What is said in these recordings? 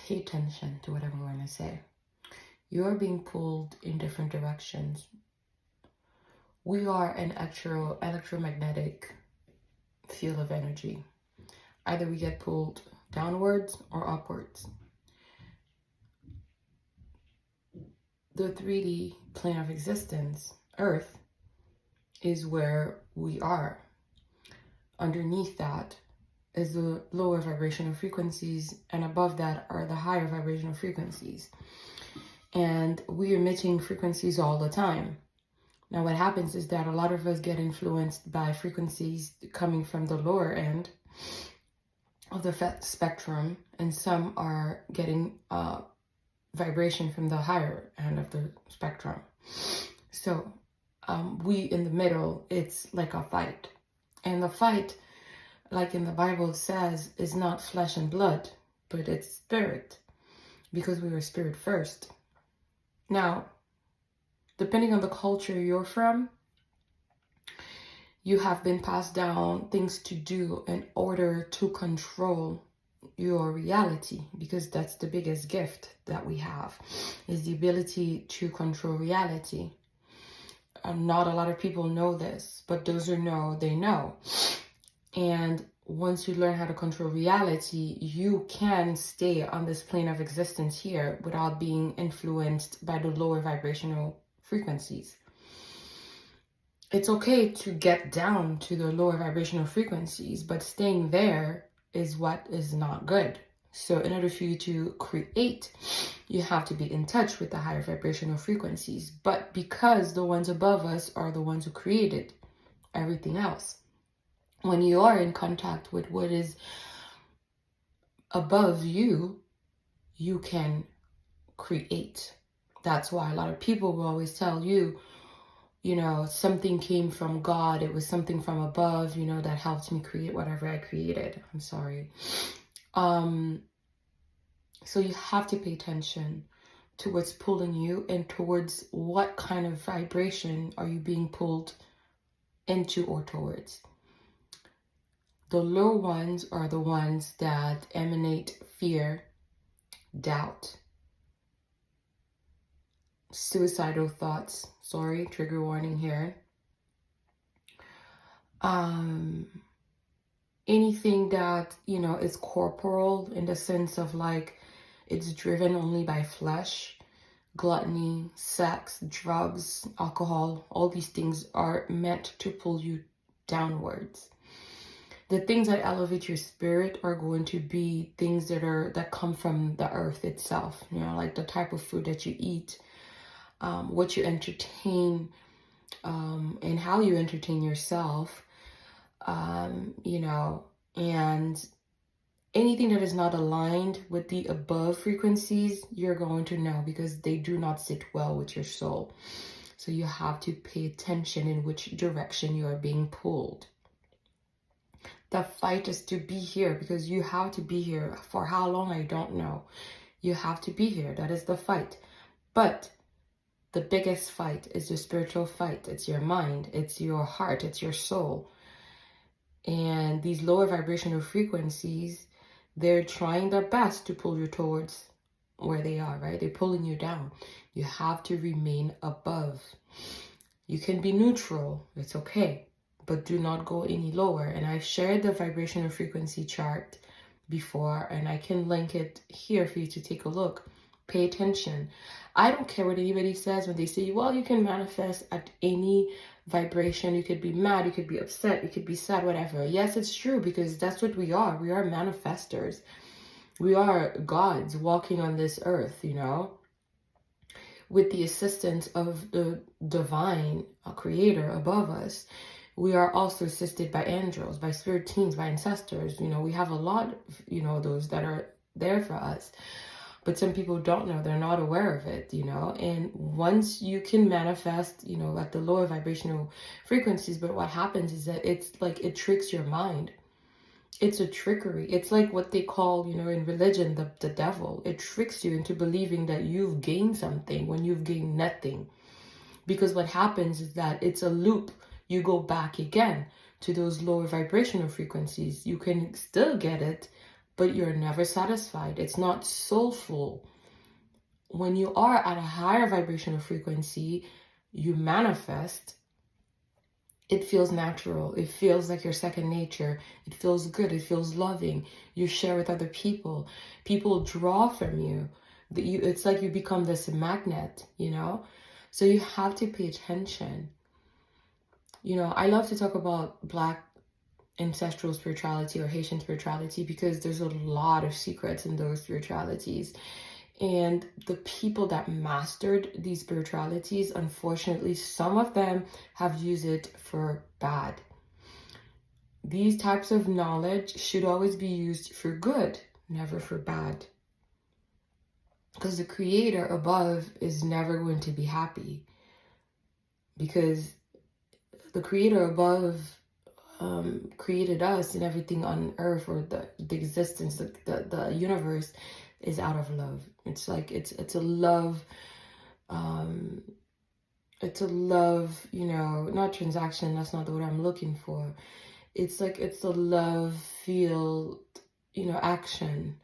pay attention to what I'm going to say. You're being pulled in different directions. We are an electromagnetic field of energy. Either we get pulled downwards or upwards. The 3D plane of existence, Earth, is where we are. Underneath that is the lower vibrational frequencies, and above that are the higher vibrational frequencies. And we're emitting frequencies all the time. Now what happens is that a lot of us get influenced by frequencies coming from the lower end of the spectrum, and some are getting vibration from the higher end of the spectrum. So we in the middle, it's like a fight. And the fight, like in the Bible says, is not flesh and blood, but it's spirit, because we were spirit first. Now, depending on the culture you're from, you have been passed down things to do in order to control your reality, because that's the biggest gift that we have, is the ability to control reality. Not a lot of people know this, but those who know, they know. And once you learn how to control reality, you can stay on this plane of existence here without being influenced by the lower vibrational frequencies. It's okay to get down to the lower vibrational frequencies, but staying there is what is not good. So in order for you to create, you have to be in touch with the higher vibrational frequencies. But because the ones above us are the ones who created everything else, when you are in contact with what is above you, you can create. That's why a lot of people will always tell you, you know, something came from God. It was something from above, you know, that helped me create whatever I created. I'm sorry. So you have to pay attention to what's pulling you and towards what kind of vibration are you being pulled into or towards. The low ones are the ones that emanate fear, doubt, suicidal thoughts. Sorry, trigger warning here. Anything that, you know, is corporal in the sense of like it's driven only by flesh, gluttony, sex, drugs, alcohol, all these things are meant to pull you downwards. The things that elevate your spirit are going to be things that come from the earth itself, you know, like the type of food that you eat, what you entertain, and how you entertain yourself, you know, and anything that is not aligned with the above frequencies, you're going to know, because they do not sit well with your soul. So you have to pay attention in which direction you are being pulled. The fight is to be here, because you have to be here. For how long, I don't know. You have to be here. That is the fight. But the biggest fight is the spiritual fight. It's your mind. It's your heart. It's your soul. And these lower vibrational frequencies, they're trying their best to pull you towards where they are, right? They're pulling you down. You have to remain above. You can be neutral. It's okay. But do not go any lower. And I've shared the vibrational frequency chart before, and I can link it here for you to take a look. Pay attention. I don't care what anybody says when they say, well, you can manifest at any vibration. You could be mad, you could be upset, you could be sad, whatever. Yes, it's true, because that's what we are. We are manifestors. We are gods walking on this earth, you know, with the assistance of the divine creator above us. We are also assisted by angels, by spirit teams, by ancestors. You know, we have a lot of, you know, those that are there for us. But some people don't know, they're not aware of it, you know. And once you can manifest, you know, at the lower vibrational frequencies, but what happens is that it's like it tricks your mind. It's a trickery. It's like what they call, you know, in religion, the devil. It tricks you into believing that you've gained something when you've gained nothing. Because what happens is that it's a loop. You go back again to those lower vibrational frequencies. You can still get it, but you're never satisfied. It's not soulful. When you are at a higher vibrational frequency, you manifest. It feels natural. It feels like your second nature. It feels good. It feels loving. You share with other people. People draw from you. It's like you become this magnet, you know? So you have to pay attention. You know, I love to talk about Black ancestral spirituality or Haitian spirituality because there's a lot of secrets in those spiritualities. And the people that mastered these spiritualities, unfortunately, some of them have used it for bad. These types of knowledge should always be used for good, never for bad. Because the creator above is never going to be happy. Because the creator above created us and everything on earth, or the existence, the universe is out of love. It's like it's a love, you know, not transaction, that's not the word I'm looking for. It's like it's a love field, you know, action.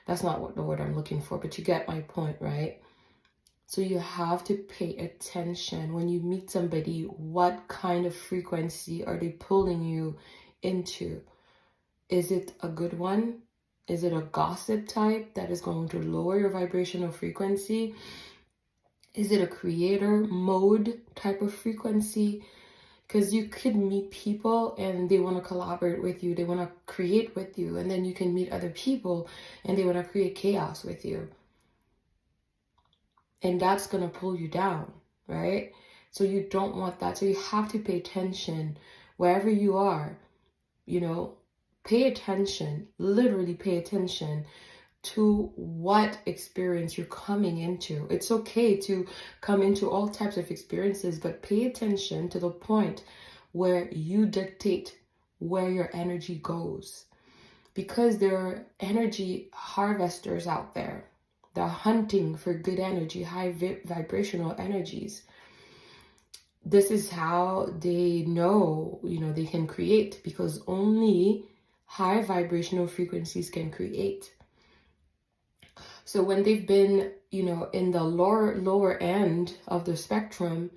That's not what the word I'm looking for, but you get my point, right? So you have to pay attention when you meet somebody. What kind of frequency are they pulling you into? Is it a good one? Is it a gossip type that is going to lower your vibrational frequency? Is it a creator mode type of frequency? Because you could meet people and they want to collaborate with you. They want to create with you. And then you can meet other people and they want to create chaos with you. And that's going to pull you down, right? So you don't want that. So you have to pay attention wherever you are, you know, pay attention, literally pay attention to what experience you're coming into. It's okay to come into all types of experiences, but pay attention to the point where you dictate where your energy goes. Because there are energy harvesters out there. They're hunting for good energy, high vibrational energies. This is how they know, you know, they can create, because only high vibrational frequencies can create. So when they've been, you know, in the lower end of the spectrum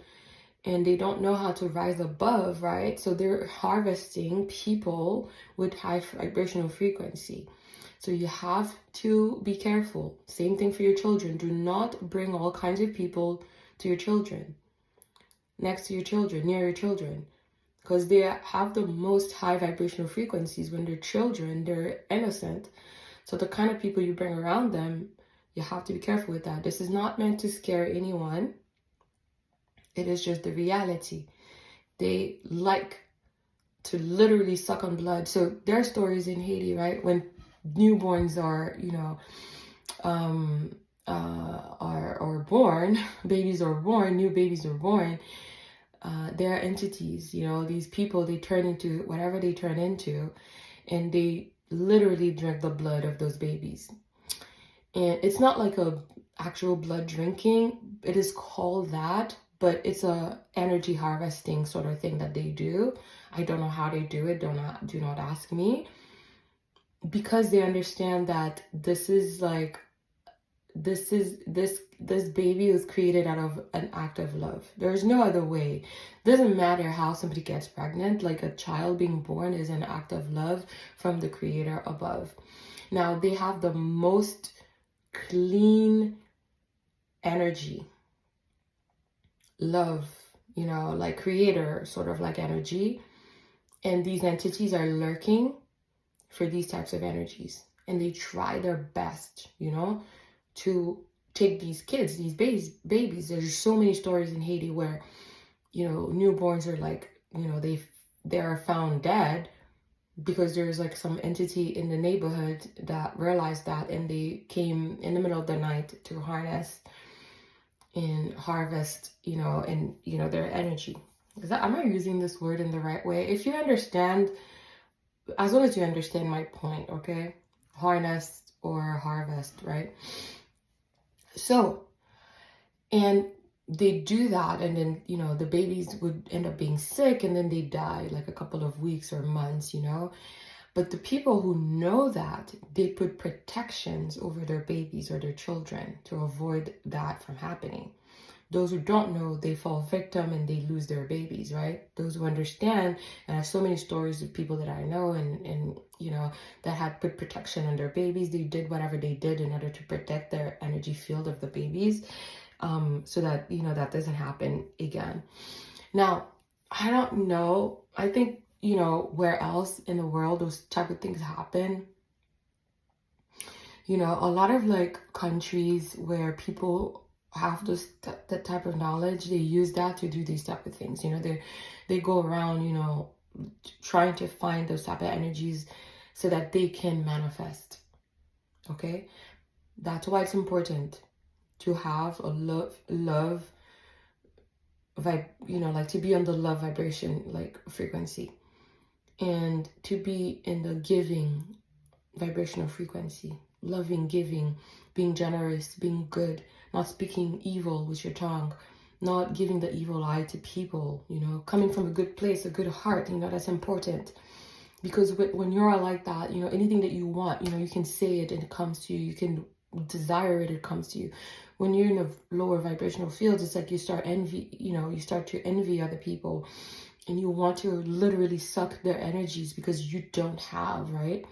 and they don't know how to rise above, right? So they're harvesting people with high vibrational frequency. So you have to be careful. Same thing for your children. Do not bring all kinds of people to your children, next to your children, near your children, because they have the most high vibrational frequencies. When they're children, they're innocent. So the kind of people you bring around them, you have to be careful with that. This is not meant to scare anyone. It is just the reality. They like to literally suck on blood. So there are stories in Haiti, right? When newborns are, you know, are born, babies are born, new babies are born, there are entities, you know, these people, they turn into whatever they turn into, and they literally drink the blood of those babies. And it's not like a actual blood drinking, it is called that, but it's a energy harvesting sort of thing that they do. I don't know how they do it, do not ask me. Because they understand that this baby was created out of an act of love. There's no other way. Doesn't matter how somebody gets pregnant, like a child being born is an act of love from the creator above. Now they have the most clean energy, love, you know, like creator sort of like energy, and these entities are lurking for these types of energies, and they try their best, you know, to take these kids, these babies. There's so many stories in Haiti where, you know, newborns are like, you know, they are found dead because there's like some entity in the neighborhood that realized that, and they came in the middle of the night to harness and harvest, you know, and, you know, their energy. Am I using this word in the right way? If you understand, as long as you understand my point, okay? Harness or harvest, right? So, and they do that, and then, you know, the babies would end up being sick, and then they die like a couple of weeks or months, you know? But the people who know that, they put protections over their babies or their children to avoid that from happening. Those who don't know, they fall victim and they lose their babies, right? Those who understand, and I have so many stories of people that I know and you know, that had put protection on their babies. They did whatever they did in order to protect their energy field of the babies, so that, you know, that doesn't happen again. Now, I don't know. I think, you know, where else in the world those type of things happen. You know, a lot of like countries where people have that type of knowledge, they use that to do these type of things. You know, they go around, you know, trying to find those type of energies so that they can manifest. Okay, that's why it's important to have a love vibe, you know, like to be on the love vibration like frequency, and to be in the giving vibrational frequency, loving, giving, being generous, being good, not speaking evil with your tongue, not giving the evil eye to people, you know, coming from a good place, a good heart, you know, that's important. Because when you're like that, you know, anything that you want, you know, you can say it and it comes to you. You can desire it, it comes to you. When you're in a lower vibrational field, it's like you start you start to envy other people, and you want to literally suck their energies because you don't have, right?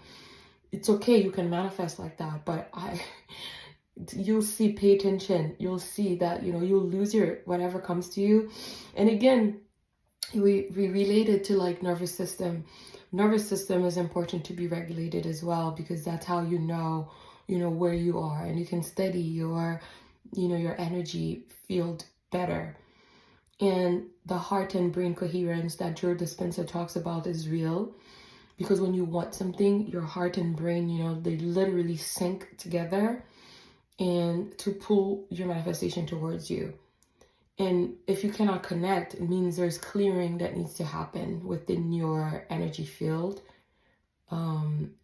It's okay, you can manifest like that, but you'll see, pay attention. You'll see that, you know, you'll lose your whatever comes to you. And again, we relate it to like nervous system. Nervous system is important to be regulated as well, because that's how you know where you are, and you can study your, you know, your energy field better. And the heart and brain coherence that Joe Dispenza talks about is real, because when you want something, your heart and brain, you know, they literally sync together and to pull your manifestation towards you. And if you cannot connect, it means there's clearing that needs to happen within your energy field.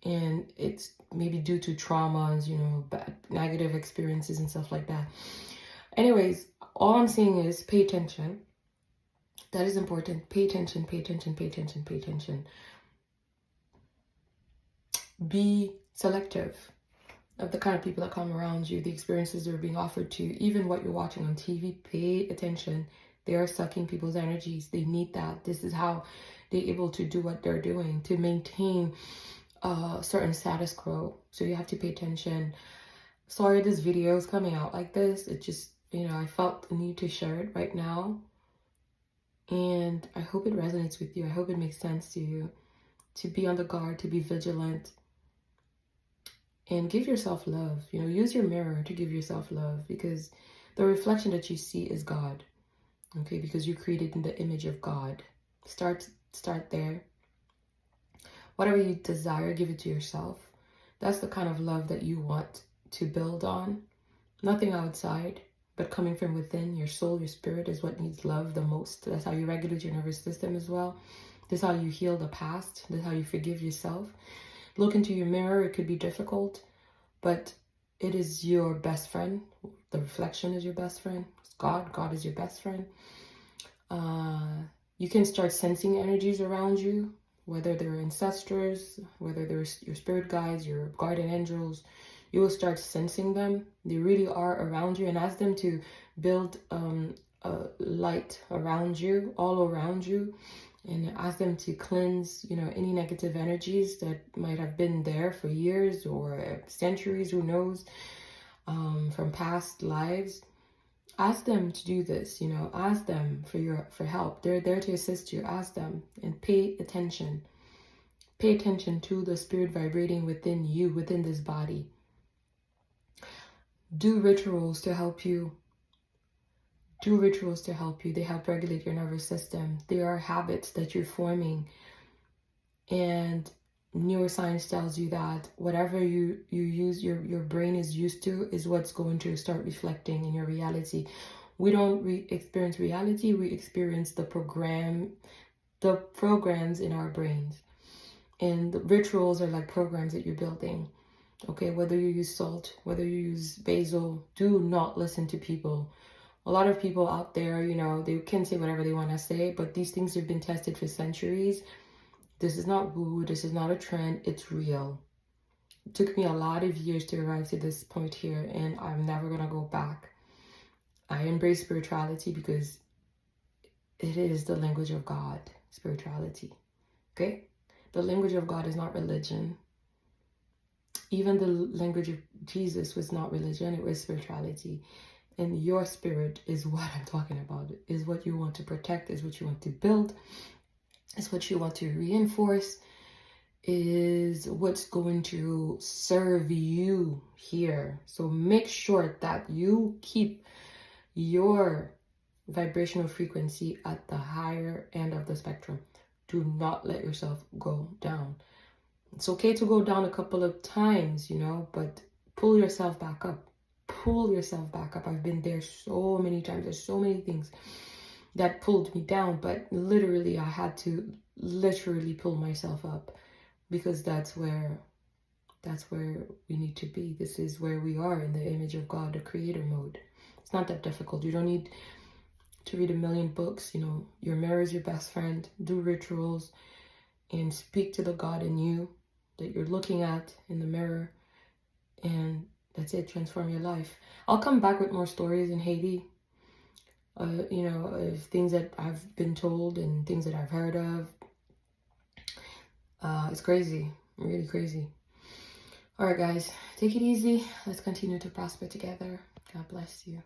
And it's maybe due to traumas, you know, bad, negative experiences and stuff like that. Anyways, all I'm saying is pay attention. That is important. Pay attention, pay attention, pay attention, pay attention. Be selective of the kind of people that come around you, the experiences that are being offered to you, even what you're watching on TV. Pay attention. They are sucking people's energies. They need that. This is how they're able to do what they're doing to maintain a certain status quo. So you have to pay attention. Sorry this video is coming out like this. It just, you know, I felt the need to share it right now. And I hope it resonates with you. I hope it makes sense to you. To be on the guard, to be vigilant. And give yourself love. You know, use your mirror to give yourself love, because the reflection that you see is God. Okay, because you're created in the image of God. Start there. Whatever you desire, give it to yourself. That's the kind of love that you want to build on. Nothing outside, but coming from within. Your soul, your spirit is what needs love the most. That's how you regulate your nervous system as well. This is how you heal the past. This is how you forgive yourself. Look into your mirror. It could be difficult, but it is your best friend. The reflection is your best friend. It's God. God is your best friend. You can start sensing energies around you, whether they're ancestors, whether they're your spirit guides, your guardian angels. You will start sensing them. They really are around you, and ask them to build a light around you, all around you. And ask them to cleanse, you know, any negative energies that might have been there for years or centuries, who knows, from past lives. Ask them to do this, you know, ask them for help. They're there to assist you. Ask them, and pay attention. Pay attention to the spirit vibrating within you, within this body. Do rituals to help you. Do rituals to help you. They help regulate your nervous system. They are habits that you're forming. And neuroscience tells you that whatever you use, your brain is used to, is what's going to start reflecting in your reality. We don't experience reality. We experience the programs in our brains. And the rituals are like programs that you're building. Okay, whether you use salt, whether you use basil, do not listen to people. A lot of people out there, you know, they can say whatever they want to say, but these things have been tested for centuries This is not woo. This is not a trend. It's real. It took me a lot of years to arrive to this point here, and I'm never going to go back. I embrace spirituality because it is the language of God, spirituality. Okay? The language of God is not religion. Even the language of Jesus was not religion, it was spirituality. And your spirit is what I'm talking about. Is what you want to protect, is what you want to build, is what you want to reinforce, is what's going to serve you here. So make sure that you keep your vibrational frequency at the higher end of the spectrum. Do not let yourself go down. It's okay to go down a couple of times, you know, but pull yourself back up. Pull yourself back up. I've been there so many times. There's so many things that pulled me down, but literally I had to literally pull myself up, because that's where we need to be. This is where we are in the image of God, the creator mode. It's not that difficult. You don't need to read a million books. You know, your mirror is your best friend. Do rituals and speak to the God in you that you're looking at in the mirror, and that's it. Transform your life. I'll come back with more stories in Haiti, you know, of things that I've been told and things that I've heard of. It's crazy, really crazy. All right, guys, take it easy. Let's continue to prosper together. God bless you.